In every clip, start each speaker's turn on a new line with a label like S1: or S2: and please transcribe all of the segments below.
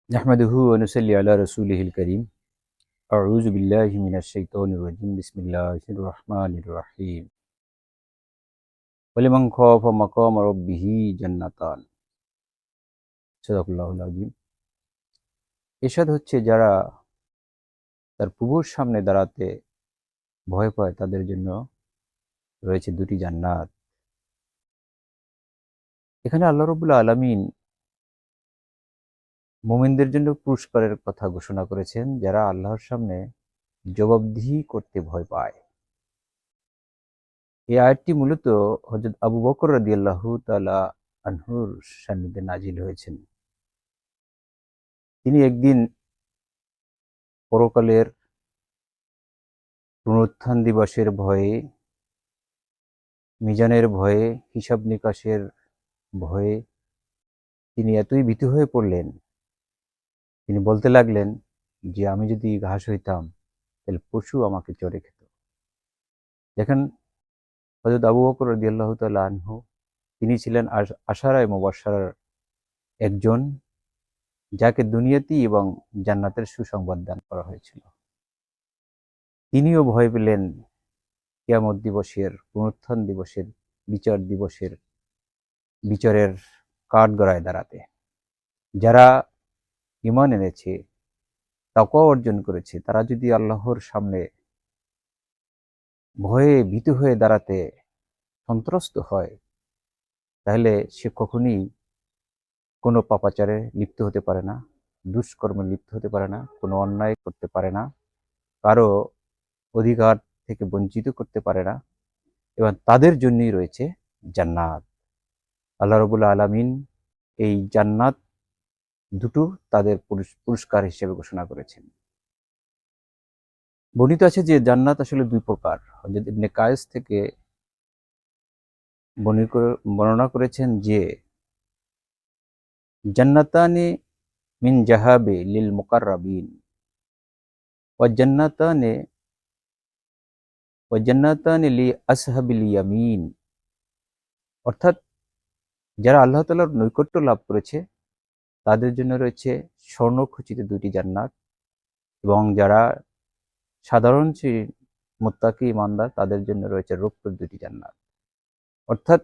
S1: নাহমাদুহু ওয়া নুসাল্লি আলা রাসূলিহিল কারীম। আউযু বিল্লাহি মিনাশ শাইতানির রাজীম। বিসমিল্লাহির রাহমানির রাহিম। ওয়ালিমান খাফা মাকামা রাব্বিহি জান্নাতান। সাদাকাল্লাহুল আযীম। এরশাদ হচ্ছে, যারা তার প্রভুর সামনে দাঁড়াতে ভয় পায় তাদের জন্য রয়েছে দুটি জান্নাত। এখানে আল্লাহ রাব্বুল আলামিন মুমিনদের জন্য পুরস্কারের কথা ঘোষণা করেছেন, যারা আল্লাহর সামনে জবাবদিহি করতে ভয় পায়। এই আয়াতটি মূলত হযরত আবু বকর রাদিয়াল্লাহু তাআলা আনহুর সান্নিধ্যে নাজিল হয়েছেন। তিনি একদিন পরকালের পুনরুত্থান দিবসের ভয়ে, মিজানের ভয়ে, হিসাব নিকাশের ভয়ে তিনি এতই ভীতু হয়ে পড়লেন, তিনি বলতে লাগলেন যে, আমি যদি ঘাস হইতাম তাহলে পশু আমাকে চরে খেত। দেখেন, হযরত আবু বকর রাদিয়াল্লাহু তাআলা আনহু তিনি ছিলেন আশারায়ে মুবাশশারার একজন, যাকে দুনিয়াতেই এবং জান্নাতের সুসংবাদ দান করা হয়েছিল। তিনিও ভয় পেলেন কিয়ামত দিবসের, পুনরুত্থান দিবসের, বিচার দিবসের বিচারের কাঠগড়ায় দাঁড়াতে। যারা ঈমান এনেছে, তাকওয়া অর্জন করেছে, তারা যদি আল্লাহর সামনে ভয়ে ভীতু হয়ে দাঁড়াতে সন্ত্রস্ত হয়, তাহলে সে কখনই কোনো পাপাচারে লিপ্ত হতে পারে না, দুষ্কর্মে লিপ্ত হতে পারে না, কোনো অন্যায় করতে পারে না, কারো অধিকার থেকে বঞ্চিত করতে পারে না, এবং তাদের জন্যই রয়েছে জান্নাত। আল্লাহ রাব্বুল আলামিন এই জান্নাত দুটো তাদের পুরস্কার হিসেবে ঘোষণা করেছেন। বর্ণিত আছে যে জান্নাত আসলে দুই প্রকার। হযরত ইবনে কায়েস থেকে বর্ণনা করেছেন যে, জান্নাতানি মিন জাহাবে লিল মুকাররাবিন ওয়া জান্নাতানি লি আসহাবিল ইয়ামিন। অর্থাৎ যারা আল্লাহ তাআলার নৈকট্য লাভ করেছে তাদের জন্য রয়েছে স্বর্ণখচিত দুটি জান্নাত, এবং যারা সাধারণ শ্রেণীর মুত্তাকি ঈমানদার তাদের জন্য রয়েছে রৌপ্যের দুটি জান্নাত। অর্থাৎ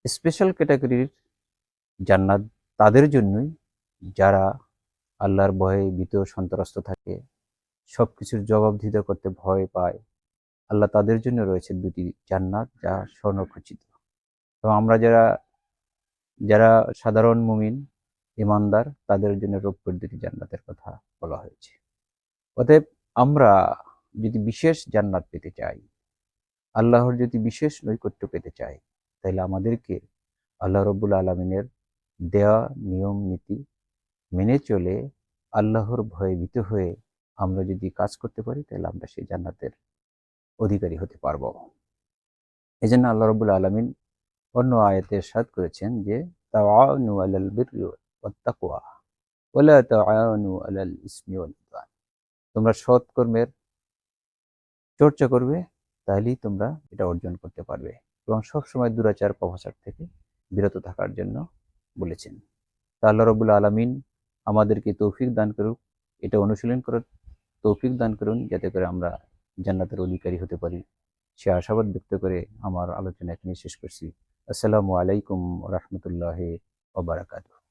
S1: স্পেশাল ক্যাটাগরির জান্নাত তাদের জন্যই, যারা আল্লাহর ভয়ে ভীত সন্ত্রস্ত থাকে, সবকিছুর জবাবদিহিতা করতে ভয় পায়। আল্লাহ তাদের জন্য রয়েছে দুটি জান্নাত, যা স্বর্ণখচিত। এবং আমরা যারা যারা সাধারণ মুমিন ঈমানদার, তাদের জন্য রৌপ্যের দুটি জান্নাতের কথা বলা হয়েছে। অতএব আমরা যদি বিশেষ জান্নাত পেতে চাই, আল্লাহর যদি বিশেষ নৈকট্য পেতে চাই, তাহলে আমাদেরকে আল্লাহ রাব্বুল আলামিনের দেয়া নিয়ম নীতি মেনে চলে আল্লাহর ভয়ে ভীত হয়ে আমরা যদি কাজ করতে পারি, তাহলে আমরা সেই জান্নাতের অধিকারী হতে পারবো। এই জন্য আল্লাহ রাব্বুল আলামিন অন্য আয়াতে ইরশাদ করেছেন যে, তাআওয়ানু আলাল বিররি ওয়াত তাকওয়া ওয়া লা তাআওয়ানু আলাল ইসমি ওয়াল উদওয়ান। তোমরা সৎ কর্মের চর্চা করবে, তাহলেই তোমরা এটা অর্জন করতে পারবে, এবং সবসময় দুরাচার পাপাচার থেকে বিরত থাকার জন্য বলেছেন। তা আল্লাহ রাব্বুল আলামিন আমাদেরকে তৌফিক দান করুক, এটা অনুশীলন করার তৌফিক দান করুন, যাতে করে আমরা জান্নাতের অধিকারী হতে পারি। সে আশাবাদ ব্যক্ত করে আমার আলোচনা এখানে শেষ করছি। আসসালামু আলাইকুম ওয়া রাহমাতুল্লাহি ওয়া বারাকাতুহু।